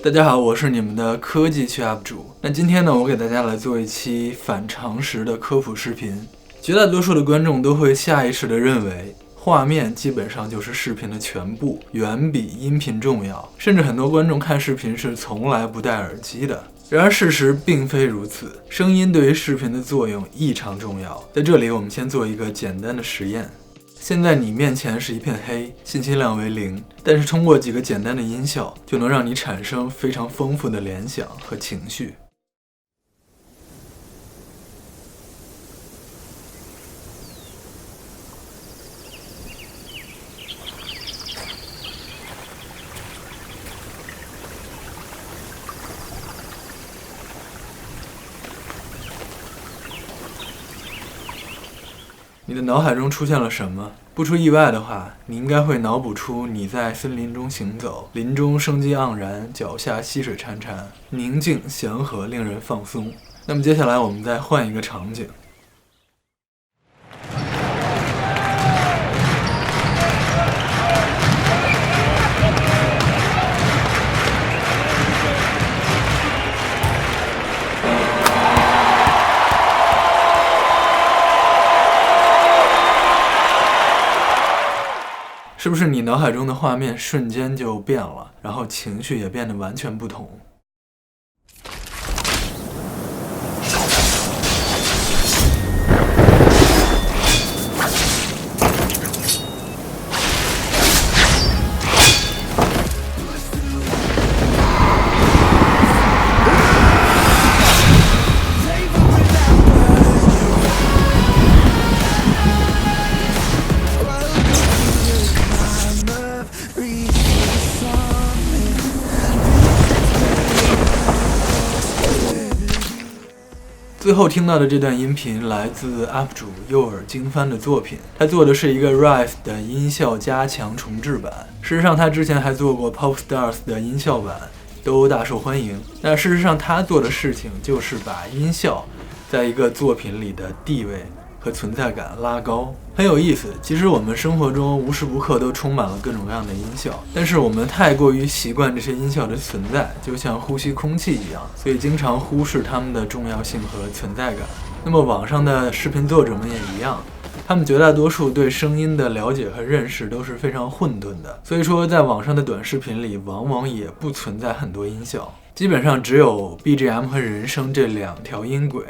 大家好，我是你们的科技区 UP 主。那今天呢，我给大家来做一期反常识的科普视频。绝大多数的观众都会下意识地认为，画面基本上就是视频的全部，远比音频重要。甚至很多观众看视频是从来不戴耳机的。然而事实并非如此，声音对于视频的作用异常重要。在这里，我们先做一个简单的实验。现在你面前是一片黑，信息量为0，但是通过几个简单的音效，就能让你产生非常丰富的联想和情绪。你的脑海中出现了什么？不出意外的话，你应该会脑补出你在森林中行走，林中生机盎然，脚下溪水潺潺，宁静祥和，令人放松。那么接下来我们再换一个场景。是不是你脑海中的画面瞬间就变了，然后情绪也变得完全不同？最后听到的这段音频来自 UP 主右耳经翻的作品，他做的是一个 Rife 的音效加强重制版。事实上，他之前还做过 Popstars 的音效版，都大受欢迎。那事实上，他做的事情就是把音效在一个作品里的地位和存在感拉高，很有意思。其实我们生活中无时无刻都充满了各种各样的音效，但是我们太过于习惯这些音效的存在，就像呼吸空气一样，所以经常忽视它们的重要性和存在感。那么网上的视频作者们也一样，他们绝大多数对声音的了解和认识都是非常混沌的，所以说在网上的短视频里往往也不存在很多音效，基本上只有 BGM 和人声这2条音轨，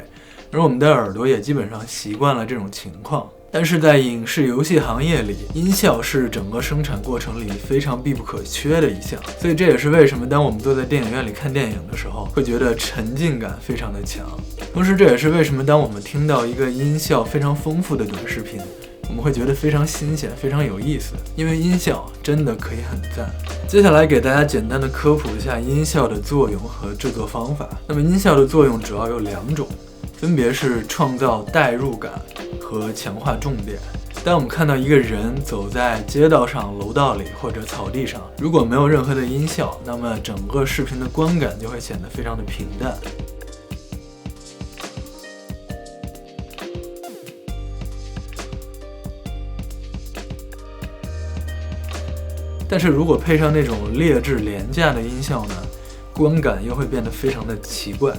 而我们的耳朵也基本上习惯了这种情况。但是在影视游戏行业里，音效是整个生产过程里非常必不可缺的一项，所以这也是为什么当我们坐在电影院里看电影的时候，会觉得沉浸感非常的强。同时这也是为什么当我们听到一个音效非常丰富的短视频，我们会觉得非常新鲜，非常有意思，因为音效真的可以很赞。接下来给大家简单的科普一下音效的作用和制作方法。那么音效的作用主要有2种，分别是创造代入感和强化重点。当我们看到一个人走在街道上、楼道里或者草地上，如果没有任何的音效，那么整个视频的观感就会显得非常的平淡。但是如果配上那种劣质廉价的音效呢，观感又会变得非常的奇怪。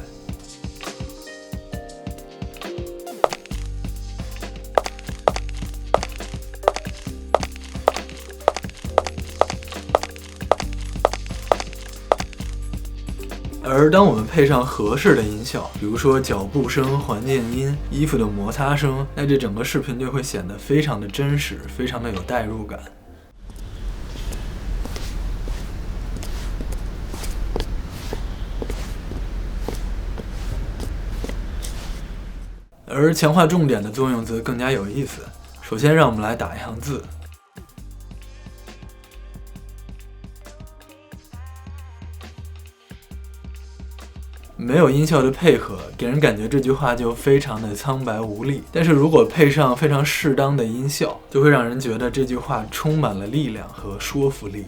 而当我们配上合适的音效，比如说脚步声、环境音、衣服的摩擦声，那这整个视频就会显得非常的真实，非常的有代入感。而强化重点的作用则更加有意思。首先让我们来打一行字。没有音效的配合，给人感觉这句话就非常的苍白无力。但是如果配上非常适当的音效，就会让人觉得这句话充满了力量和说服力。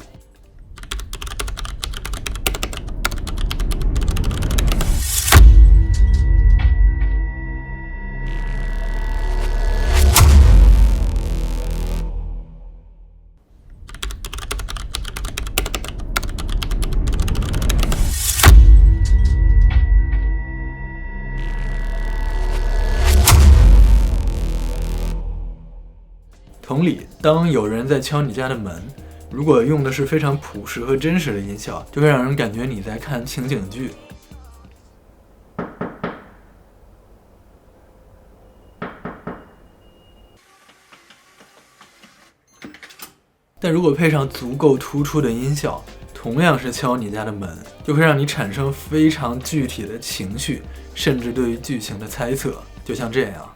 当有人在敲你家的门，如果用的是非常朴实和真实的音效，就会让人感觉你在看情景剧。但如果配上足够突出的音效，同样是敲你家的门，就会让你产生非常具体的情绪，甚至对于剧情的猜测，就像这样。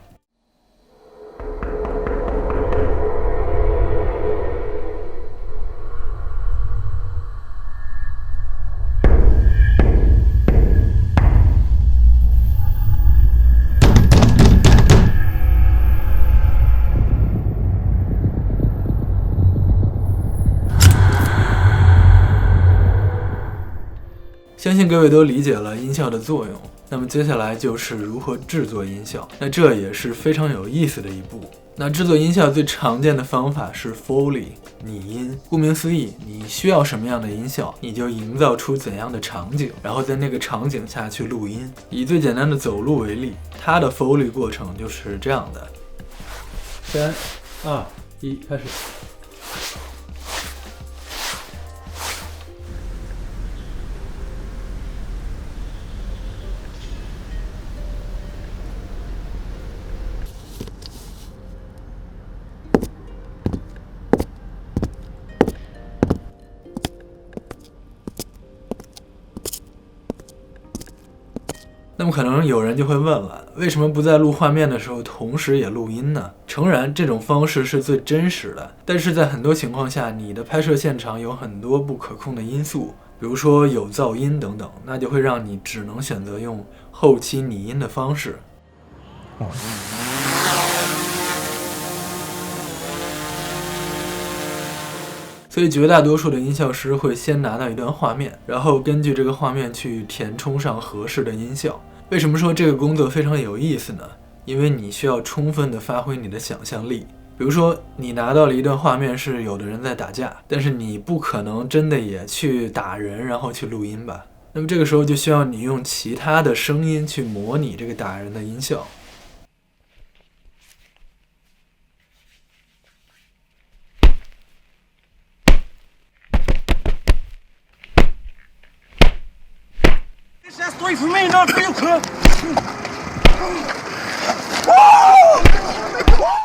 相信各位都理解了音效的作用，那么接下来就是如何制作音效，那这也是非常有意思的一步。那制作音效最常见的方法是 Foley 拟音，顾名思义，你需要什么样的音效，你就营造出怎样的场景，然后在那个场景下去录音。以最简单的走路为例，它的 Foley 过程就是这样的：3、2、1，开始。那么可能有人就会问了，为什么不在录画面的时候同时也录音呢？诚然，这种方式是最真实的，但是在很多情况下，你的拍摄现场有很多不可控的因素，比如说有噪音等等，那就会让你只能选择用后期拟音的方式。所以绝大多数的音效师会先拿到一段画面，然后根据这个画面去填充上合适的音效。为什么说这个工作非常有意思呢？因为你需要充分的发挥你的想象力。比如说你拿到了一段画面是有的人在打架，但是你不可能真的也去打人然后去录音吧，那么这个时候就需要你用其他的声音去模拟这个打人的音效。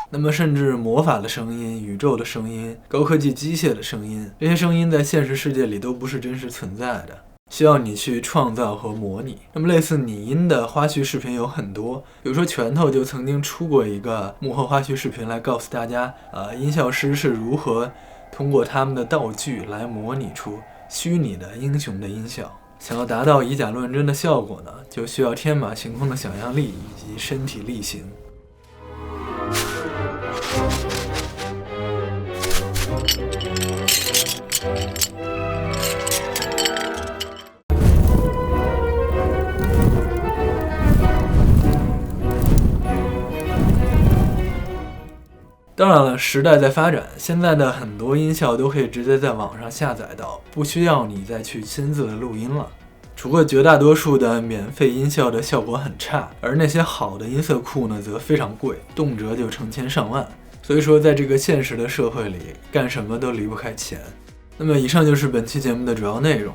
那么甚至魔法的声音、宇宙的声音、高科技机械的声音，这些声音在现实世界里都不是真实存在的，需要你去创造和模拟。那么类似拟音的花絮视频有很多，比如说拳头就曾经出过一个幕后花絮视频来告诉大家，音效师是如何通过他们的道具来模拟出虚拟的英雄的音效。想要达到以假乱真的效果呢，就需要天马行空的想象力以及身体力行。当然了，时代在发展，现在的很多音效都可以直接在网上下载到，不需要你再去亲自的录音了。不过绝大多数的免费音效的效果很差，而那些好的音色库呢则非常贵，动辄就成千上万。所以说在这个现实的社会里，干什么都离不开钱。那么以上就是本期节目的主要内容。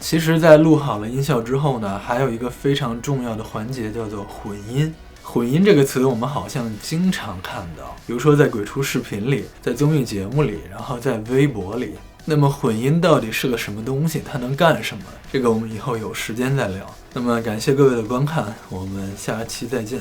其实在录好了音效之后呢，还有一个非常重要的环节叫做混音。混音这个词我们好像经常看到，比如说在鬼畜视频里，在综艺节目里，然后在微博里。那么混音到底是个什么东西，它能干什么，这个我们以后有时间再聊。那么感谢各位的观看，我们下期再见。